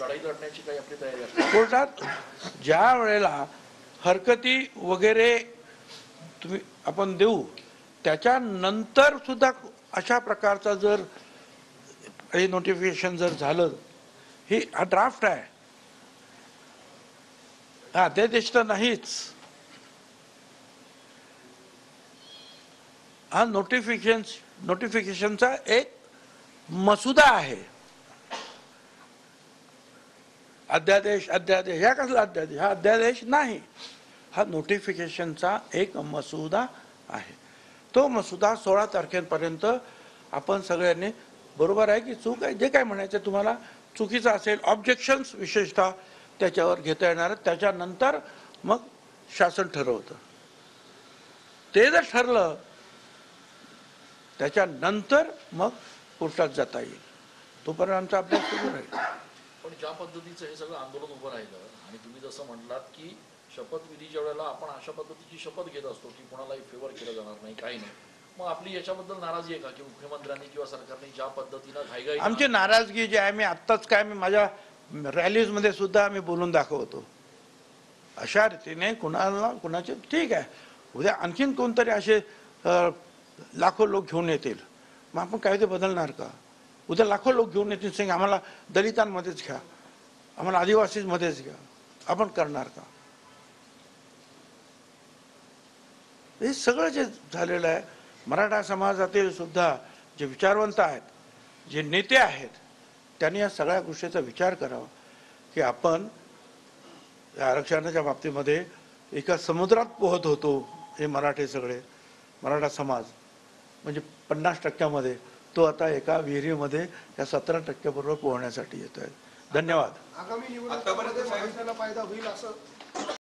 लढाई लढण्याची काही आपली तयारी असते कोर्टात ज्या वेळेला हरकती वगैरे तुम्ही आपण देऊ त्याच्यानंतर सुद्धा अशा प्रकारचा जर हे नोटिफिकेशन जर झालं, ही हा ड्राफ्ट आहे, हा अध्यादेश तर नाहीच, हा नोटिफिकेशनचा एक मसुदा आहे. अध्यादेश ह्या कसला अध्यादेश? हा अध्यादेश नाही, हा नोटिफिकेशनचा एक मसुदा आहे. तो मसुदा 16 तारखेपर्यंत आपण सगळ्यांनी, बरोबर आहे की चूक आहे, जे काय म्हणायचं तुम्हाला चुकीचं असेल, ऑब्जेक्शन्स विशेषतः त्याच्यावर घेता येणार, त्याच्यानंतर मग शासन ठरवतं. ते जर ठरलं त्याच्यानंतर मग कोर्टात जाता येईल. तोपर्यंत आमचा अभ्यास सुरू राहील. पण ज्या पद्धतीचं हे सगळं आंदोलन उभं राहिलं आणि तुम्ही जसं म्हटलात की शपथविधीच्या वेळेला आपण अशा पद्धतीची शपथ घेत असतो की कोणालाही फेवर केलं जाणार नाही, काही नाही, मग आपली याच्याबद्दल नाराजी आहे का की मुख्यमंत्र्यांनी किंवा सरकारने ज्या पद्धतीनं घाईघाई? आमची नाराजगी जी आहे, मी आत्ताच काय मी माझ्या रॅलीजमध्ये सुद्धा मी बोलून दाखवतो. अशा रीतीने कुणाला कुणाचे ठीक आहे, उद्या आणखीन कोणतरी असे लाखो लोक घेऊन येतील, मग आपण काय ते बदलणार का? उद्या लाखो लोक घेऊन येतील, सांग आम्हाला दलितांमध्येच घ्या, आम्हाला आदिवासीमध्येच घ्या, आपण करणार का? हे सगळं जे झालेलं आहे, मराठा समाजातील सुद्धा जे विचारवंत आहेत, जे नेते आहेत, त्यांनी या सगळ्या गोष्टीचा विचार करावा की आपण या आरक्षणाच्या बाबतीमध्ये एका समुद्रात पोहत होतो. हे मराठे सगळे मराठा समाज म्हणजे 50% तो आता एका विहिरीमध्ये या 17% बरोबर पोहण्यासाठी येत आहे. धन्यवाद. आगामी निवडणुकीमध्ये महायुतीला फायदा होईल असं